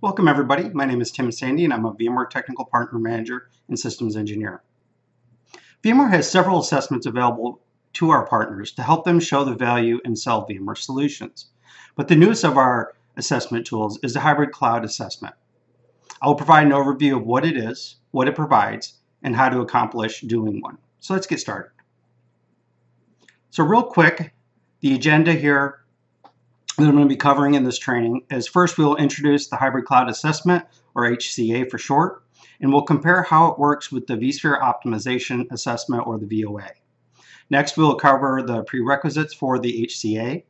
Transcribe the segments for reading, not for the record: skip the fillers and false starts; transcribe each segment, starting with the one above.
Welcome everybody, my name is Tim Sandy and I'm a VMware Technical Partner Manager and Systems Engineer. VMware has several assessments available to our partners to help them show the value and sell VMware solutions. But the newest of our assessment tools is the Hybrid Cloud Assessment. I will provide an overview of what it is, what it provides, and how to accomplish doing one. So let's get started. So real quick, the agenda here that I'm going to be covering in this training is first we'll introduce the Hybrid Cloud Assessment, or HCA for short, and we'll compare how it works with the vSphere Optimization Assessment, or the VOA. Next we'll cover the prerequisites for the HCA.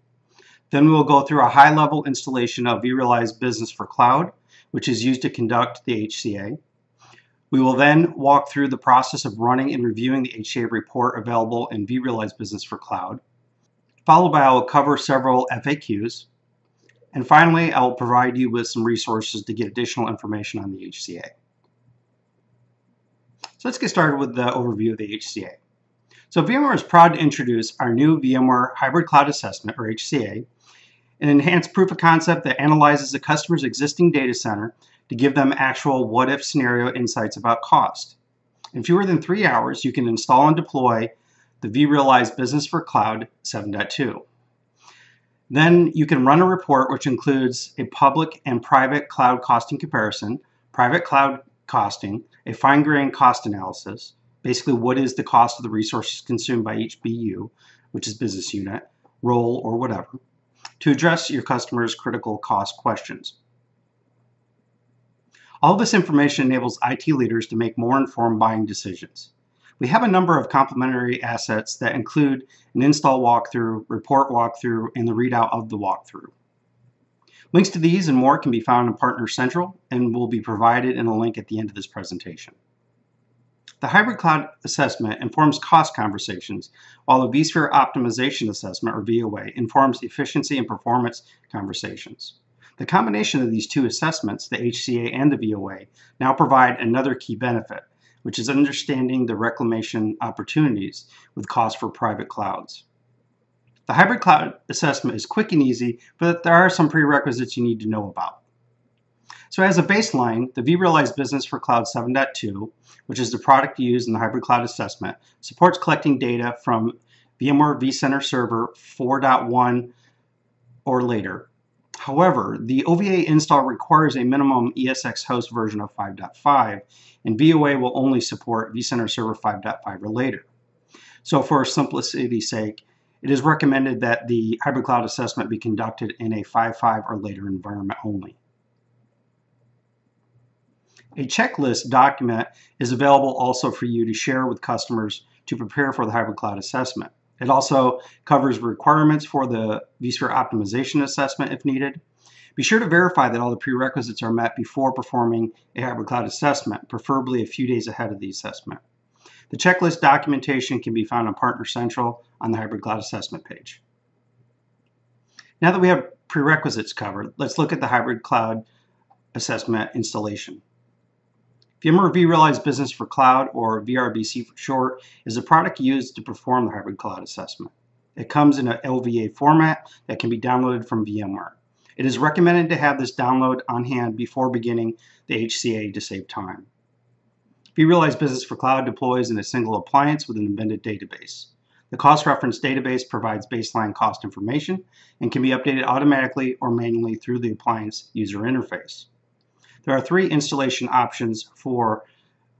Then we'll go through a high-level installation of vRealize Business for Cloud, which is used to conduct the HCA. We will then walk through the process of running and reviewing the HCA report available in vRealize Business for Cloud. Followed by I will cover several FAQs, and finally I will provide you with some resources to get additional information on the HCA. So let's get started with the overview of the HCA. So VMware is proud to introduce our new VMware Hybrid Cloud Assessment, or HCA, an enhanced proof of concept that analyzes a customer's existing data center to give them actual what-if scenario insights about cost. In fewer than 3 hours, you can install and deploy the vRealize Business for Cloud 7.2. Then you can run a report which includes a public and private cloud costing comparison, private cloud costing, a fine-grained cost analysis, basically what is the cost of the resources consumed by each BU, which is business unit, role, or whatever, to address your customer's critical cost questions. All this information enables IT leaders to make more informed buying decisions. We have a number of complementary assets that include an install walkthrough, report walkthrough, and the readout of the walkthrough. Links to these and more can be found in Partner Central and will be provided in a link at the end of this presentation. The Hybrid Cloud Assessment informs cost conversations, while the vSphere Optimization Assessment, or VOA, informs efficiency and performance conversations. The combination of these two assessments, the HCA and the VOA, now provide another key benefit, which is understanding the reclamation opportunities with cost for private clouds. The Hybrid Cloud Assessment is quick and easy, but there are some prerequisites you need to know about. So as a baseline, the vRealize Business for Cloud 7.2, which is the product used in the Hybrid Cloud Assessment, supports collecting data from VMware vCenter Server 4.1 or later. However, the OVA install requires a minimum ESX host version of 5.5, and VOA will only support vCenter Server 5.5 or later. So for simplicity's sake, it is recommended that the Hybrid Cloud Assessment be conducted in a 5.5 or later environment only. A checklist document is available also for you to share with customers to prepare for the Hybrid Cloud Assessment. It also covers requirements for the vSphere Optimization Assessment if needed. Be sure to verify that all the prerequisites are met before performing a Hybrid Cloud Assessment, preferably a few days ahead of the assessment. The checklist documentation can be found on Partner Central on the Hybrid Cloud Assessment page. Now that we have prerequisites covered, let's look at the Hybrid Cloud Assessment installation. VMware vRealize Business for Cloud, or VRBC for short, is a product used to perform the Hybrid Cloud Assessment. It comes in an LVA format that can be downloaded from VMware. It is recommended to have this download on hand before beginning the HCA to save time. vRealize Business for Cloud deploys in a single appliance with an embedded database. The cost reference database provides baseline cost information and can be updated automatically or manually through the appliance user interface. There are 3 installation options for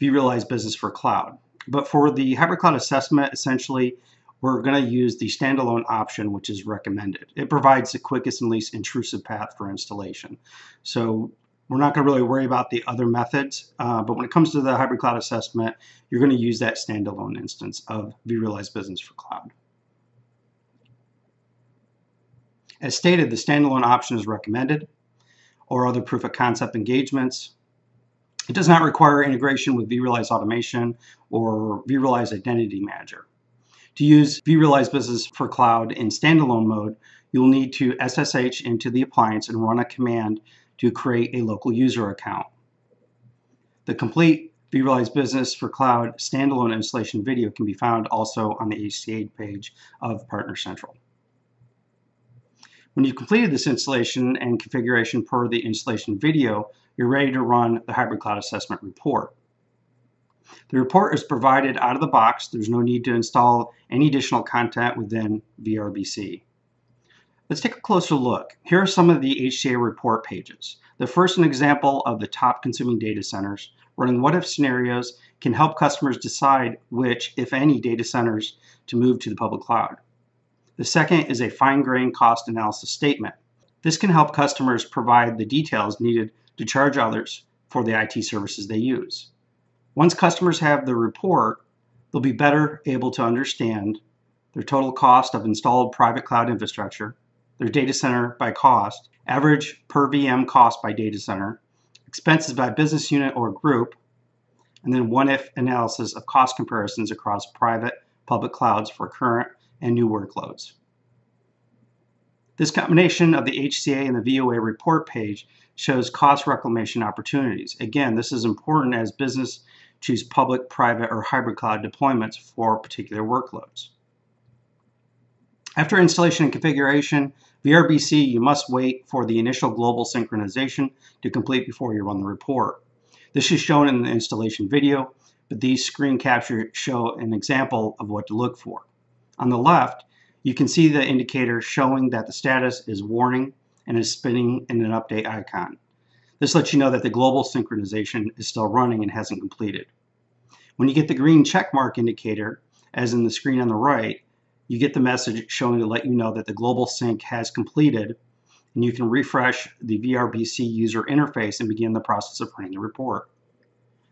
vRealize Business for Cloud, but for the Hybrid Cloud Assessment, essentially, we're going to use the standalone option, which is recommended. It provides the quickest and least intrusive path for installation. So we're not going to really worry about the other methods, but when it comes to the Hybrid Cloud Assessment, you're going to use that standalone instance of vRealize Business for Cloud. As stated, the standalone option is recommended, or other proof of concept engagements. It does not require integration with vRealize Automation or vRealize Identity Manager. To use vRealize Business for Cloud in standalone mode, you'll need to SSH into the appliance and run a command to create a local user account. The complete vRealize Business for Cloud standalone installation video can be found also on the HCA page of Partner Central. When you've completed this installation and configuration per the installation video, you're ready to run the Hybrid Cloud Assessment report. The report is provided out of the box. There's no need to install any additional content within VRBC. Let's take a closer look. Here are some of the HCA report pages. The first, an example of the top consuming data centers running what-if scenarios can help customers decide which, if any, data centers to move to the public cloud. The second is a fine-grained cost analysis statement. This can help customers provide the details needed to charge others for the IT services they use. Once customers have the report, they'll be better able to understand their total cost of installed private cloud infrastructure, their data center by cost, average per VM cost by data center, expenses by business unit or group, and then what-if analysis of cost comparisons across private, public clouds for current and new workloads. This combination of the HCA and the VOA report page shows cost reclamation opportunities. Again, this is important as business choose public, private, or hybrid cloud deployments for particular workloads. After installation and configuration, VRBC, you must wait for the initial global synchronization to complete before you run the report. This is shown in the installation video, but these screen captures show an example of what to look for. On the left, you can see the indicator showing that the status is warning and is spinning in an update icon. This lets you know that the global synchronization is still running and hasn't completed. When you get the green check mark indicator, as in the screen on the right, you get the message showing to let you know that the global sync has completed, and you can refresh the VRBC user interface and begin the process of running the report.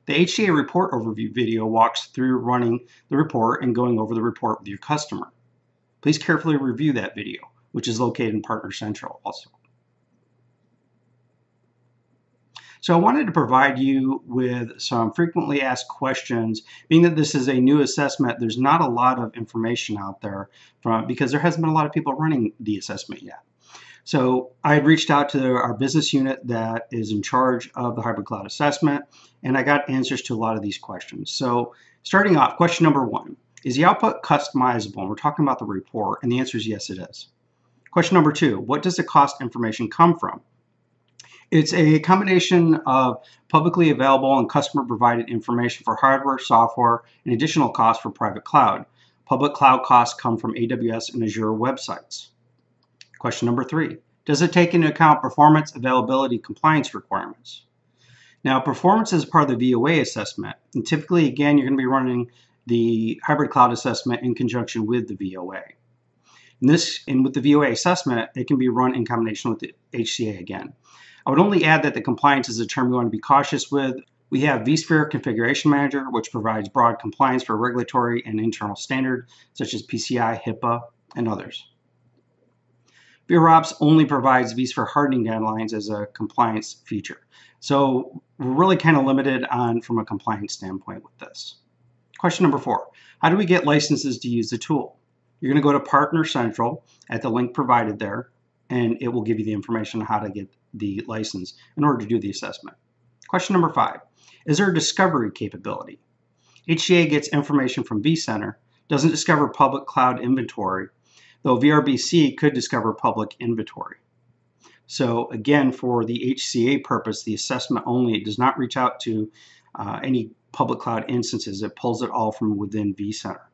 The HCA report overview video walks through running the report and going over the report with your customer. Please carefully review that video, which is located in Partner Central also. So I wanted to provide you with some frequently asked questions. Being that this is a new assessment, there's not a lot of information out there because there hasn't been a lot of people running the assessment yet. So I had reached out to our business unit that is in charge of the hybrid cloud assessment, and I got answers to a lot of these questions. So starting off, question number one, is the output customizable? And we're talking about the report, and the answer is yes, it is. Question number two, what does the cost information come from? It's a combination of publicly available and customer-provided information for hardware, software, and additional costs for private cloud. Public cloud costs come from AWS and Azure websites. Question number three, does it take into account performance, availability, compliance requirements? Now, performance is part of the VOA assessment, and typically, again, you're going to be running the hybrid cloud assessment in conjunction with the VOA. And with the VOA assessment, it can be run in combination with the HCA again. I would only add that the compliance is a term you want to be cautious with. We have vSphere Configuration Manager, which provides broad compliance for regulatory and internal standards, such as PCI, HIPAA, and others. VROPS only provides vSphere hardening guidelines as a compliance feature. So we're really kind of limited from a compliance standpoint with this. Question number four, how do we get licenses to use the tool? You're going to go to Partner Central at the link provided there, and it will give you the information on how to get the license in order to do the assessment. Question number five, is there a discovery capability? HCA gets information from Vcenter, doesn't discover public cloud inventory, though VRBC could discover public inventory. So again, for the HCA purpose, the assessment only, it does not reach out to any public cloud instances. It pulls it all from within Vcenter.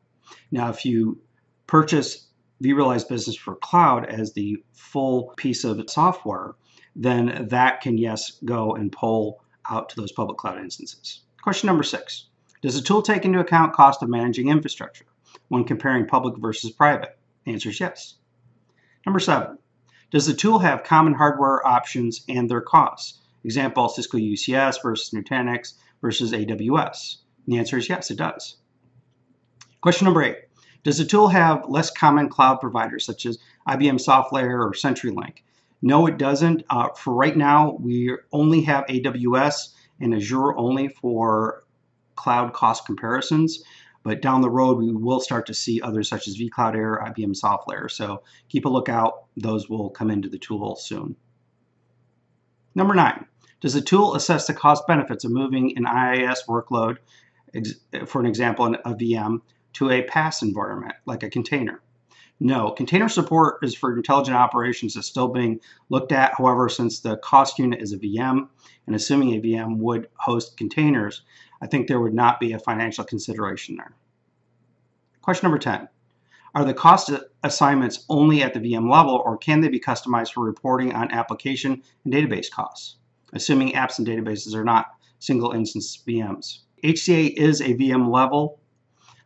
Now, if you purchase vRealize Business for Cloud as the full piece of software, then that can, yes, go and pull out to those public cloud instances. Question number six, does the tool take into account cost of managing infrastructure when comparing public versus private? The answer is yes. Number seven, does the tool have common hardware options and their costs? Example, Cisco UCS versus Nutanix versus AWS. And the answer is yes, it does. Question number eight, does the tool have less common cloud providers such as IBM SoftLayer or CenturyLink? No, it doesn't. For right now, we only have AWS and Azure only for cloud cost comparisons. But down the road, we will start to see others such as vCloud Air, IBM SoftLayer. So keep a lookout. Those will come into the tool soon. Number nine, does the tool assess the cost benefits of moving an IIS workload, for an example, a VM, to a PaaS environment, like a container? No, container support is for intelligent operations that's still being looked at. However, since the cost unit is a VM, and assuming a VM would host containers, I think there would not be a financial consideration there. Question number 10. Are the cost assignments only at the VM level, or can they be customized for reporting on application and database costs, assuming apps and databases are not single instance VMs? HCA is a VM level,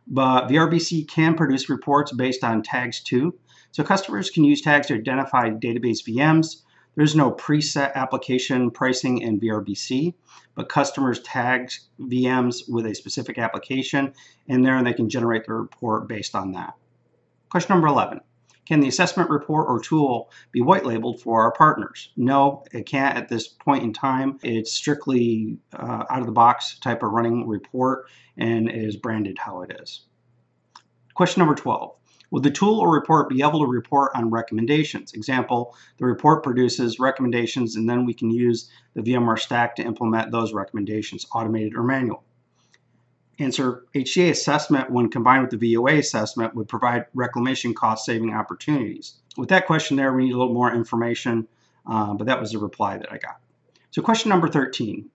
but VRBC can produce reports based on tags too. So customers can use tags to identify database VMs. There's no preset application pricing in VRBC, but customers tag VMs with a specific application, and there they can generate the report based on that. Question number 11. Can the assessment report or tool be white labeled for our partners? No, it can't at this point in time. It's strictly out of the box type of running report and is branded how it is. Question number 12. Would the tool or report be able to report on recommendations? Example, the report produces recommendations and then we can use the VMware stack to implement those recommendations, automated or manual. Answer, HCA assessment when combined with the VOA assessment would provide reclamation cost saving opportunities. With that question there, we need a little more information, but that was the reply that I got. So question number 13.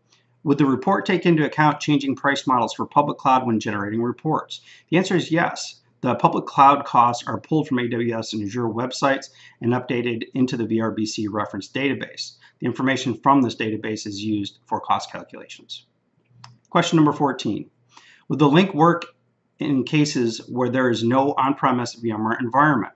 Would the report take into account changing price models for public cloud when generating reports? The answer is yes. The public cloud costs are pulled from AWS and Azure websites and updated into the VRBC reference database. The information from this database is used for cost calculations. Question number 14. Would the link work in cases where there is no on-premise VMware environment?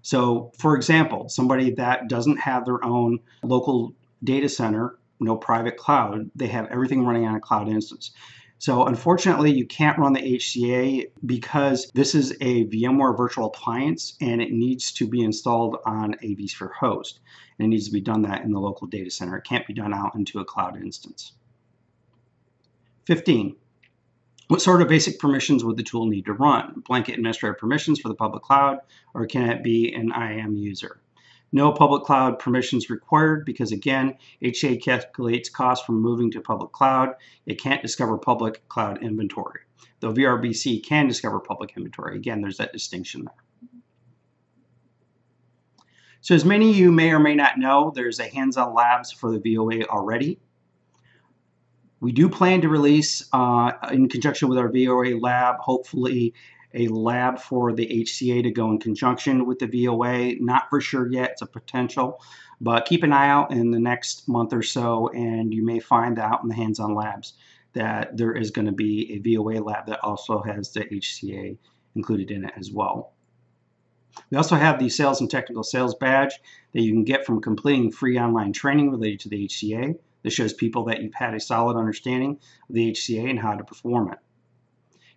So, for example, somebody that doesn't have their own local data center, no private cloud, they have everything running on a cloud instance. So unfortunately, you can't run the HCA because this is a VMware virtual appliance and it needs to be installed on a vSphere host. And it needs to be done that in the local data center. It can't be done out into a cloud instance. 15. What sort of basic permissions would the tool need to run? Blanket administrator permissions for the public cloud, or can it be an IAM user? No public cloud permissions required because, again, HCA calculates costs from moving to public cloud. It can't discover public cloud inventory, though VRBC can discover public inventory. Again, there's that distinction there. So as many of you may or may not know, there's a hands-on labs for the VOA already. We do plan to release, in conjunction with our VOA lab, hopefully a lab for the HCA to go in conjunction with the VOA. Not for sure yet, it's a potential, but keep an eye out in the next month or so and you may find out in the hands-on labs that there is going to be a VOA lab that also has the HCA included in it as well. We also have the Sales and Technical Sales badge that you can get from completing free online training related to the HCA. This shows people that you've had a solid understanding of the HCA and how to perform it.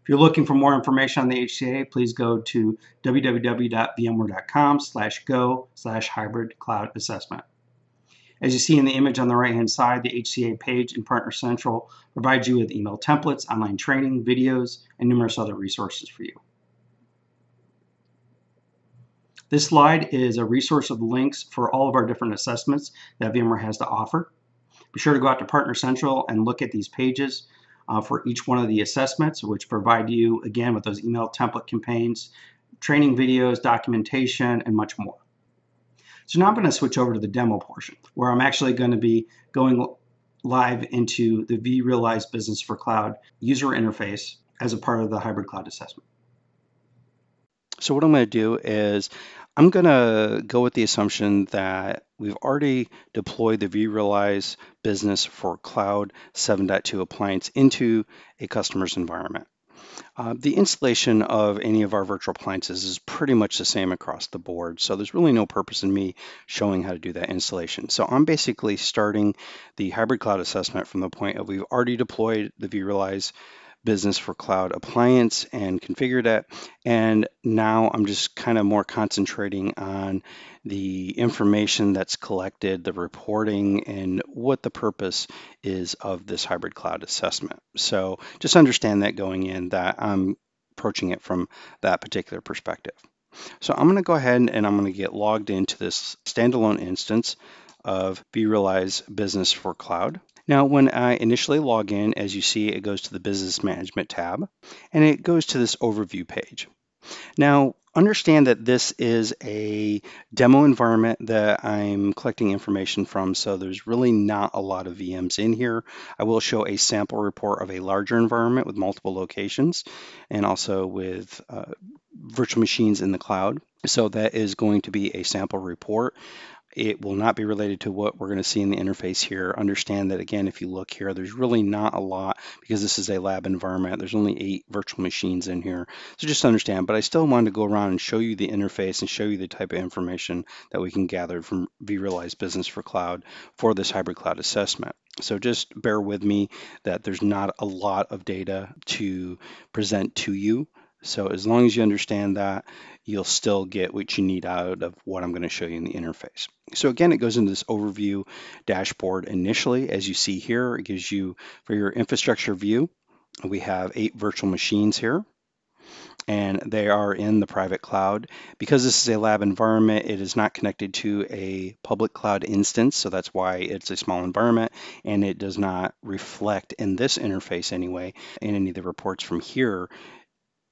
If you're looking for more information on the HCA, please go to www.vmware.com/go/hybrid cloud assessment. As you see in the image on the right-hand side, the HCA page in Partner Central provides you with email templates, online training, videos, and numerous other resources for you. This slide is a resource of links for all of our different assessments that VMware has to offer. Be sure to go out to Partner Central and look at these pages for each one of the assessments, which provide you, again, with those email template campaigns, training videos, documentation, and much more. So now I'm going to switch over to the demo portion, where I'm actually going to be going live into the vRealize Business for Cloud user interface as a part of the hybrid cloud assessment. So what I'm going to do is I'm going to go with the assumption that we've already deployed the vRealize Business for Cloud 7.2 appliance into a customer's environment. The installation of any of our virtual appliances is pretty much the same across the board, so there's really no purpose in me showing how to do that installation. So I'm basically starting the hybrid cloud assessment from the point of we've already deployed the vRealize Business for Cloud appliance and configured it, and now I'm just kind of more concentrating on the information that's collected, the reporting, and what the purpose is of this hybrid cloud assessment. So just understand that going in, that I'm approaching it from that particular perspective. So I'm going to go ahead and I'm going to get logged into this standalone instance of vRealize Business for Cloud. Now, when I initially log in, as you see, it goes to the Business Management tab, and it goes to this overview page. Now, understand that this is a demo environment that I'm collecting information from, so there's really not a lot of VMs in here. I will show a sample report of a larger environment with multiple locations and also with virtual machines in the cloud. So that is going to be a sample report. It will not be related to what we're going to see in the interface here. Understand that, again, if you look here, there's really not a lot because this is a lab environment. There's only 8 virtual machines in here. So just understand, but I still wanted to go around and show you the interface and show you the type of information that we can gather from vRealize Business for Cloud for this hybrid cloud assessment. So just bear with me that there's not a lot of data to present to you. So as long as you understand that, you'll still get what you need out of what I'm going to show you in the interface. So again, it goes into this overview dashboard initially. As you see here, it gives you, for your infrastructure view, we have 8 virtual machines here, and they are in the private cloud. Because this is a lab environment, it is not connected to a public cloud instance, so that's why it's a small environment, and it does not reflect in this interface anyway, in any of the reports from here,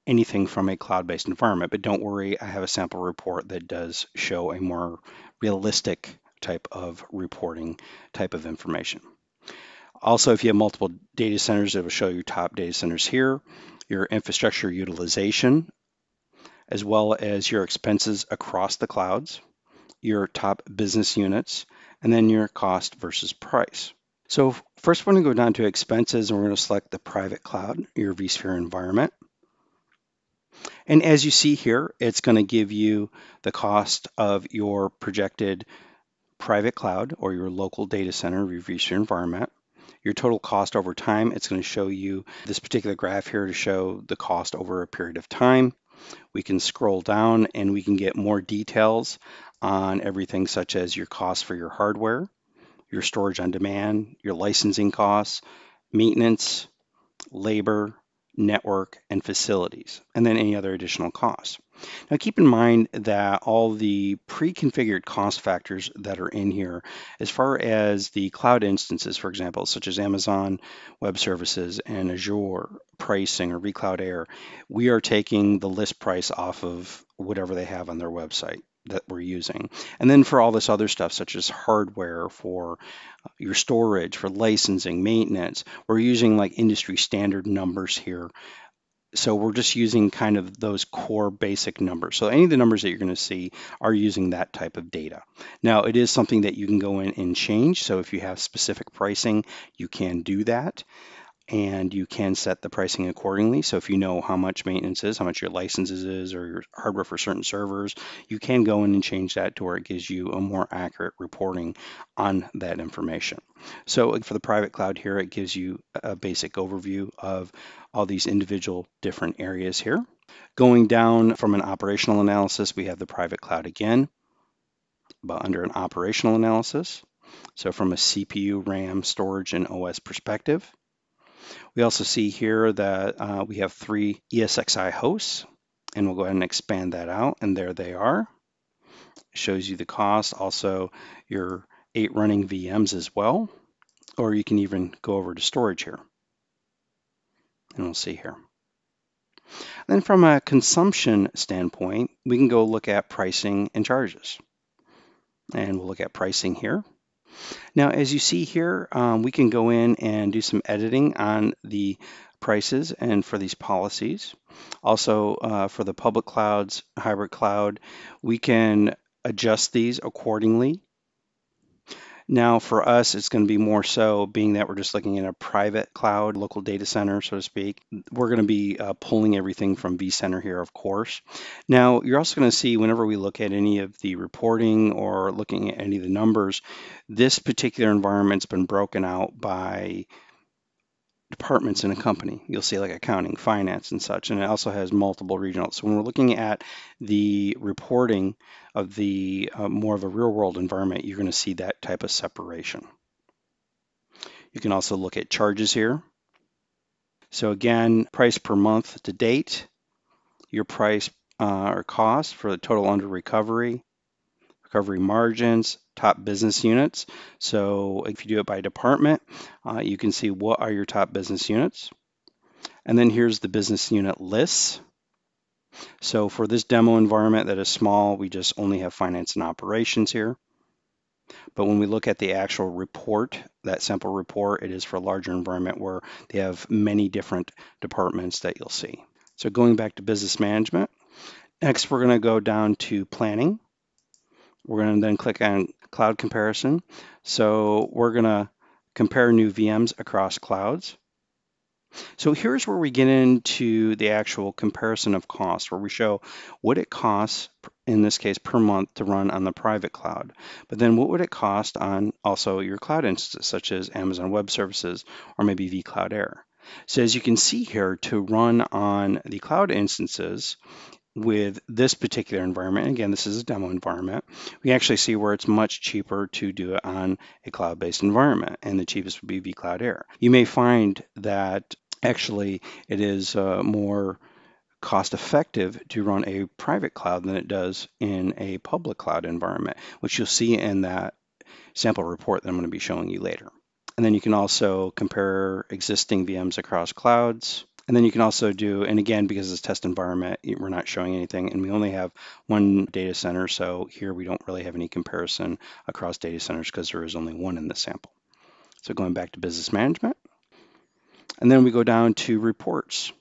anything from a cloud-based environment. But don't worry, I have a sample report that does show a more realistic type of reporting type of information. Also, if you have multiple data centers, it will show you top data centers here, your infrastructure utilization, as well as your expenses across the clouds, your top business units, and then your cost versus price. So first we're going to go down to expenses, and we're going to select the private cloud, your vSphere environment. And as you see here, it's going to give you the cost of your projected private cloud or your local data center, your vSphere environment. Your total cost over time, it's going to show you this particular graph here to show the cost over a period of time. We can scroll down and we can get more details on everything such as your cost for your hardware, your storage on demand, your licensing costs, maintenance, labor, network, and facilities, and then any other additional costs. Now keep in mind that all the pre-configured cost factors that are in here, as far as the cloud instances, for example, such as Amazon Web Services and Azure pricing or vCloud Air, we are taking the list price off of whatever they have on their website that we're using. And then for all this other stuff, such as hardware, for your storage, for licensing, maintenance, we're using like industry standard numbers here. So we're just using kind of those core basic numbers. So any of the numbers that you're going to see are using that type of data. Now it is something that you can go in and change. So if you have specific pricing, you can do that. And you can set the pricing accordingly. So if you know how much maintenance is, how much your licenses is, or your hardware for certain servers, you can go in and change that to where it gives you a more accurate reporting on that information. So for the private cloud here, it gives you a basic overview of all these individual different areas here. Going down from an operational analysis, we have the private cloud again, but under an operational analysis. So from a CPU, RAM, storage, and OS perspective. We also see here that we have 3 ESXi hosts, and we'll go ahead and expand that out, and there they are. It shows you the cost, also your 8 running VMs as well, or you can even go over to storage here, and we'll see here. Then from a consumption standpoint, we can go look at pricing and charges, and we'll look at pricing here. Now, as you see here, we can go in and do some editing on the prices and for these policies. Also, for the public clouds, hybrid cloud, we can adjust these accordingly. Now, for us, it's going to be more so, being that we're just looking at a private cloud, local data center, so to speak. We're going to be pulling everything from Vcenter here, of course. Now, you're also going to see whenever we look at any of the reporting or looking at any of the numbers, this particular environment's been broken out by departments in a company. You'll see like accounting, finance, and such, and it also has multiple regionals. So when we're looking at the reporting of the more of a real world environment, you're going to see that type of separation. You can also look at charges here. So again, price per month to date, your price or cost for the total under recovery, recovery margins, top business units. So if you do it by department, you can see what are your top business units. And then here's the business unit lists. So for this demo environment that is small, we just only have finance and operations here. But when we look at the actual report, that sample report, it is for a larger environment where they have many different departments that you'll see. So going back to business management, next we're going to go down to planning. We're going to then click on cloud comparison. So we're going to compare new VMs across clouds. So here's where we get into the actual comparison of cost, where we show what it costs, in this case per month, to run on the private cloud. But then what would it cost on also your cloud instances, such as Amazon Web Services or maybe vCloud Air. So as you can see here, to run on the cloud instances, with this particular environment, again, this is a demo environment, we actually see where it's much cheaper to do it on a cloud-based environment, and the cheapest would be vCloud Air. You may find that actually it is more cost effective to run a private cloud than it does in a public cloud environment, which you'll see in that sample report that I'm going to be showing you later. And then you can also compare existing VMs across clouds. And then you can also do, and again, because it's test environment, we're not showing anything, and we only have one data center, so here we don't really have any comparison across data centers because there is only one in the sample. So going back to business management, and then we go down to reports.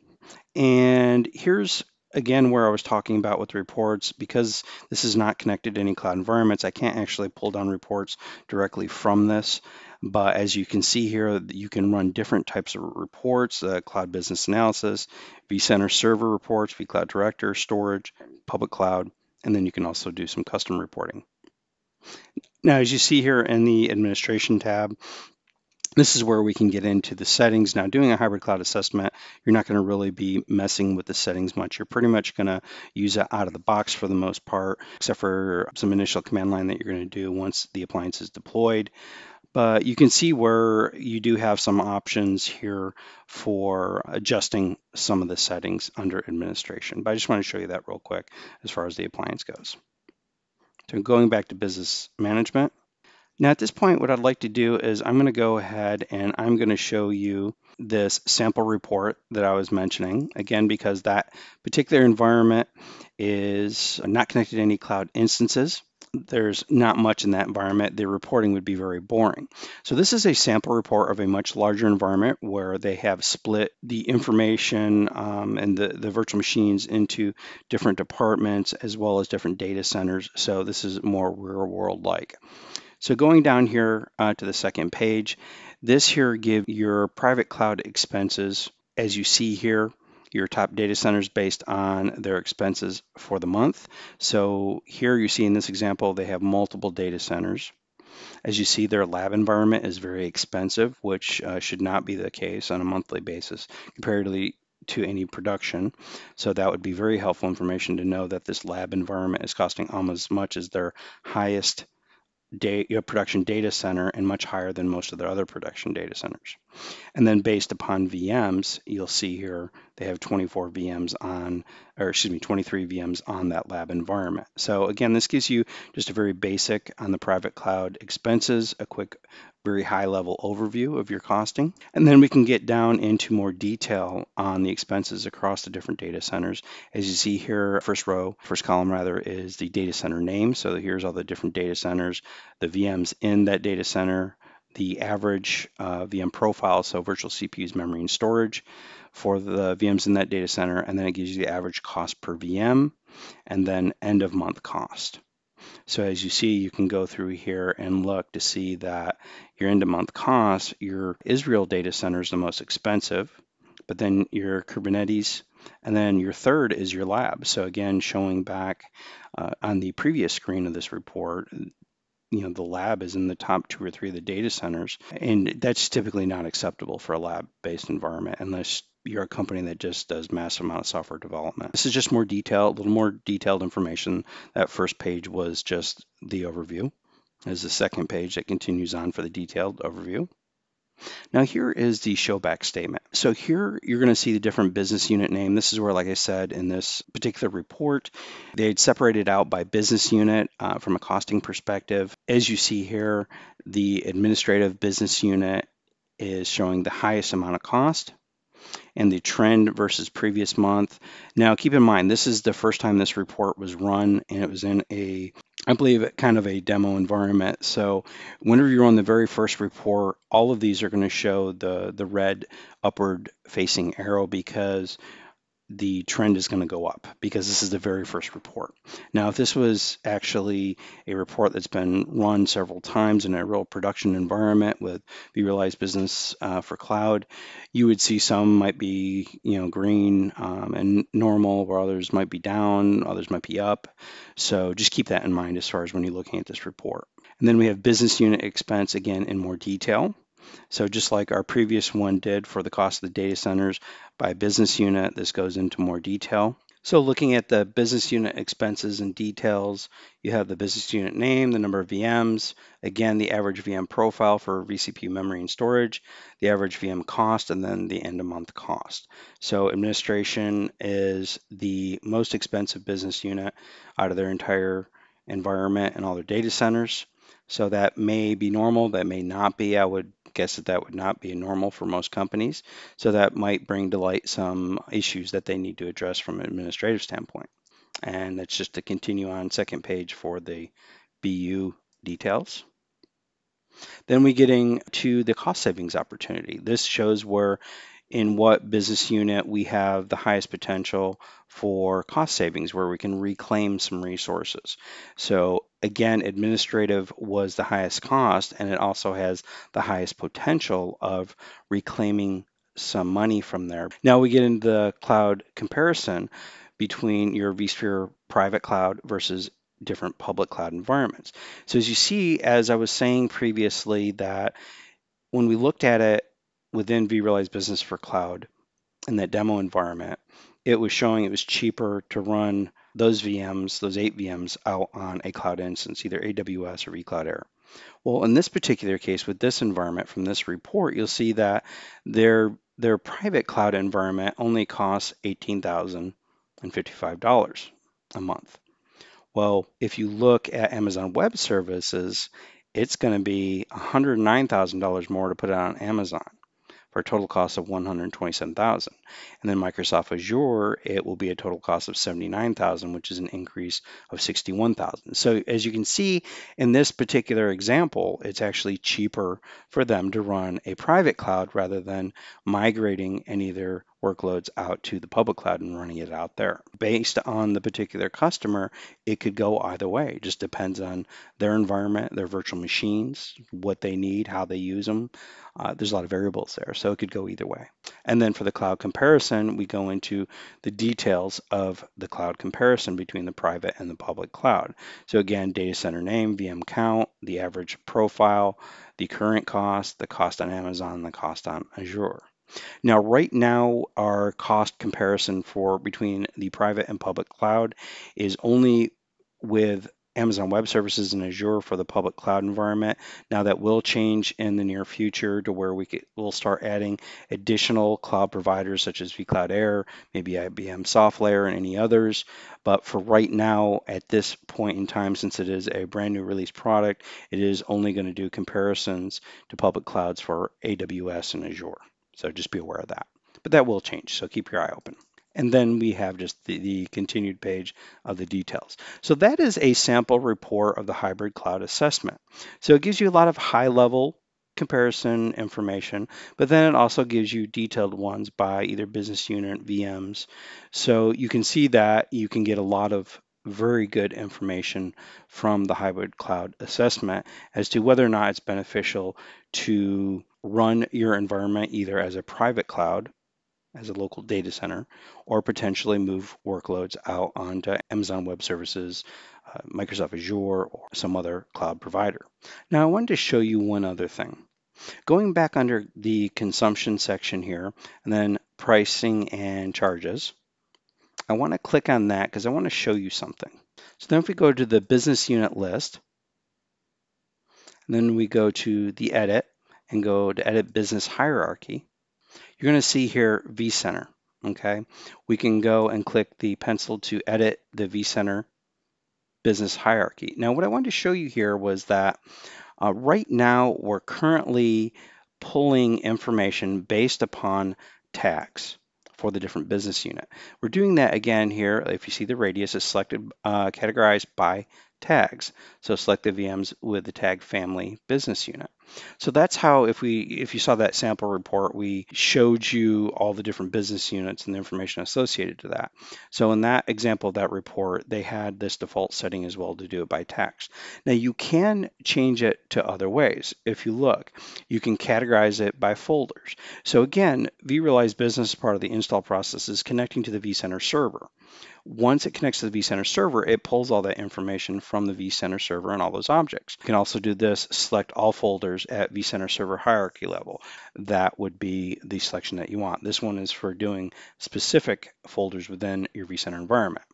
And here's again where I was talking about with reports, because this is not connected to any cloud environments, I can't actually pull down reports directly from this. But as you can see here, you can run different types of reports, cloud business analysis, vCenter server reports, vCloud Director, storage, public cloud, and then you can also do some custom reporting. Now, as you see here in the administration tab, this is where we can get into the settings. Now, doing a hybrid cloud assessment, you're not going to really be messing with the settings much. You're pretty much going to use it out of the box for the most part, except for some initial command line that you're going to do once the appliance is deployed. But you can see where you do have some options here for adjusting some of the settings under administration. But I just want to show you that real quick as far as the appliance goes. So going back to business management. Now at this point, what I'd like to do is I'm going to go ahead and I'm going to show you this sample report that I was mentioning, again, because that particular environment is not connected to any cloud instances. There's not much in that environment. The reporting would be very boring. So this is a sample report of a much larger environment where they have split the information and the virtual machines into different departments as well as different data centers. So this is more real world like. So going down here to the second page, this here gives your private cloud expenses. As you see here, your top data centers based on their expenses for the month. So here you see in this example, they have multiple data centers. As you see, their lab environment is very expensive, which should not be the case on a monthly basis comparatively to any production. So that would be very helpful information to know that this lab environment is costing almost as much as their highest production data center and much higher than most of their other production data centers. And then based upon VMs, you'll see here they have 24 VMs on, or excuse me, 23 VMs on that lab environment. So again, this gives you just a very basic on the private cloud expenses, a quick, very high level overview of your costing. And then we can get down into more detail on the expenses across the different data centers. As you see here, first column rather, is the data center name. So here's all the different data centers, the VMs in that data center, the average VM profile, so virtual CPUs, memory, and storage for the VMs in that data center, and then it gives you the average cost per VM, and then end of month cost. So as you see, you can go through here and look to see that your end of month cost, your Israel data center is the most expensive, but then your Kubernetes, and then your third is your lab. So again, showing back on the previous screen of this report, the lab is in the top 2 or 3 of the data centers, and that's typically not acceptable for a lab-based environment unless you're a company that just does massive amount of software development. This is just more detailed, a little more detailed information. That first page was just the overview. There's the second page that continues on for the detailed overview. Now here is the showback statement. So here you're going to see the different business unit name. This is where, like I said, in this particular report, they'd separated out by business unit from a costing perspective. As you see here, the administrative business unit is showing the highest amount of cost. and the trend versus previous month. Now, keep in mind, this is the first time this report was run, and it was in I believe, kind of a demo environment. So whenever you're on the very first report, all of these are going to show the red upward facing arrow because the trend is going to go up because this is the very first report. Now, if this was actually a report that's been run several times in a real production environment with vRealize Business for Cloud, you would see some might be, green and normal, where others might be down, others might be up. So just keep that in mind as far as when you're looking at this report. And then we have business unit expense again in more detail. So just like our previous one did for the cost of the data centers by business unit, this goes into more detail. So looking at the business unit expenses and details, you have the business unit name, the number of VMs, again, the average VM profile for vCPU memory and storage, the average VM cost, and then the end of month cost. So administration is the most expensive business unit out of their entire environment and all their data centers. So that may be normal, that may not be. I would guess that would not be normal for most companies. So that might bring to light some issues that they need to address from an administrative standpoint. And that's just to continue on second page for the BU details. Then we getting to the cost savings opportunity. This shows where in what business unit we have the highest potential for cost savings, where we can reclaim some resources. So again, administrative was the highest cost, and it also has the highest potential of reclaiming some money from there. Now we get into the cloud comparison between your vSphere private cloud versus different public cloud environments. So as you see, as I was saying previously, that when we looked at it within vRealize Business for Cloud in that demo environment, it was showing it was cheaper to run those VMs, those 8 VMs, out on a cloud instance, either AWS or vCloud Air. Well, in this particular case, with this environment from this report, you'll see that their private cloud environment only costs $18,055 a month. Well, if you look at Amazon Web Services, it's going to be $109,000 more to put it on Amazon for a total cost of $127,000. And then Microsoft Azure, it will be a total cost of $79,000, which is an increase of $61,000. So as you can see in this particular example, it's actually cheaper for them to run a private cloud rather than migrating any of their workloads out to the public cloud and running it out there. Based on the particular customer, it could go either way. It just depends on their environment, their virtual machines, what they need, how they use them. There's a lot of variables there, so it could go either way. And then for the cloud comparison, we go into the details of the cloud comparison between the private and the public cloud. So again, data center name, VM count, the average profile, the current cost, the cost on Amazon, the cost on Azure. Now, right now, our cost comparison for between the private and public cloud is only with Amazon Web Services and Azure for the public cloud environment. Now that will change in the near future to where we'll start adding additional cloud providers such as vCloud Air, maybe IBM SoftLayer and any others. But for right now, at this point in time, since it is a brand new release product, it is only going to do comparisons to public clouds for AWS and Azure. So just be aware of that. But that will change, so keep your eye open. And then we have just the continued page of the details. So that is a sample report of the hybrid cloud assessment. So it gives you a lot of high-level comparison information, but then it also gives you detailed ones by either business unit, VMs. So you can see that you can get a lot of very good information from the hybrid cloud assessment as to whether or not it's beneficial to run your environment either as a private cloud, as a local data center, or potentially move workloads out onto Amazon Web Services, Microsoft Azure, or some other cloud provider. Now, I wanted to show you one other thing. Going back under the consumption section here, and then pricing and charges, I want to click on that because I want to show you something. So then if we go to the business unit list, and then we go to the edit and go to edit business hierarchy, you're going to see here Vcenter. Okay, we can go and click the pencil to edit the Vcenter business hierarchy. Now, what I wanted to show you here was that right now we're currently pulling information based upon tags. for the different business unit. We're doing that again here. If you see the radius is selected, categorized by tags. So select the VMs with the tag family business unit. So that's how, if you saw that sample report, we showed you all the different business units and the information associated to that. So in that example of that report, they had this default setting as well to do it by tags. Now you can change it to other ways. If you look, you can categorize it by folders. So again, vRealize Business, part of the install process, is connecting to the Vcenter server. Once it connects to the Vcenter server, it pulls all that information from the Vcenter server and all those objects. You can also do this, select all folders at Vcenter server hierarchy level. That would be the selection that you want. This one is for doing specific folders within your Vcenter environment.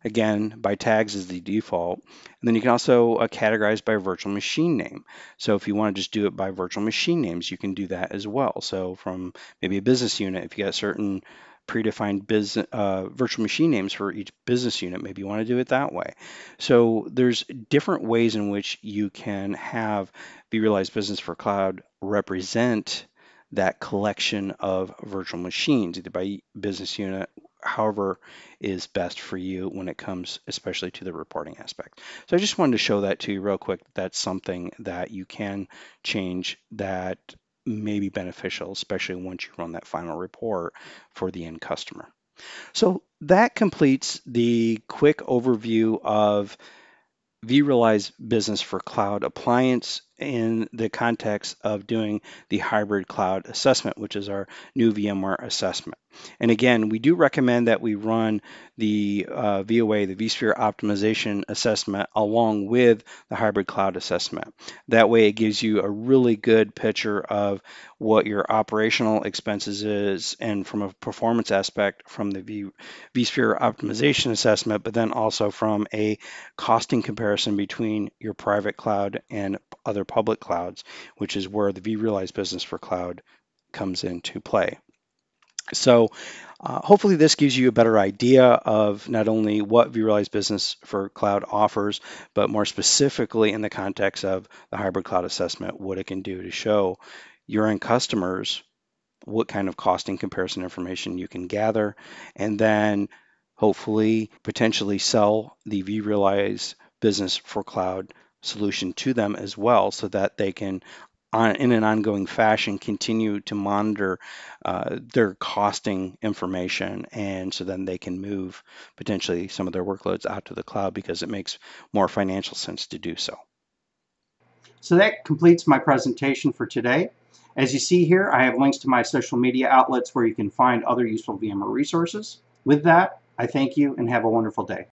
Again, by tags is the default. And then you can also categorize by virtual machine name. So if you want to just do it by virtual machine names, you can do that as well. So from maybe a business unit, if you got certain predefined business virtual machine names for each business unit, maybe you want to do it that way. So there's different ways in which you can have vRealize Business for Cloud represent that collection of virtual machines, either by business unit, however is best for you when it comes especially to the reporting aspect. So I just wanted to show that to you real quick. That's something that you can change that may be beneficial, especially once you run that final report for the end customer. So that completes the quick overview of vRealize Business for Cloud Appliance in the context of doing the hybrid cloud assessment, which is our new VMware assessment. And again, we do recommend that we run the VOA, the vSphere optimization assessment, along with the hybrid cloud assessment. That way it gives you a really good picture of what your operational expenses is, and from a performance aspect from the vSphere optimization assessment, but then also from a costing comparison between your private cloud and other public clouds, which is where the vRealize Business for Cloud comes into play. So hopefully this gives you a better idea of not only what vRealize Business for Cloud offers, but more specifically in the context of the hybrid cloud assessment, what it can do to show your end customers what kind of costing comparison information you can gather, and then hopefully potentially sell the vRealize Business for Cloud solution to them as well, so that they can in an ongoing fashion continue to monitor their costing information, and so then they can move potentially some of their workloads out to the cloud because it makes more financial sense to do so. So that completes my presentation for today. As you see here, I have links to my social media outlets where you can find other useful VMware resources. With that, I thank you and have a wonderful day.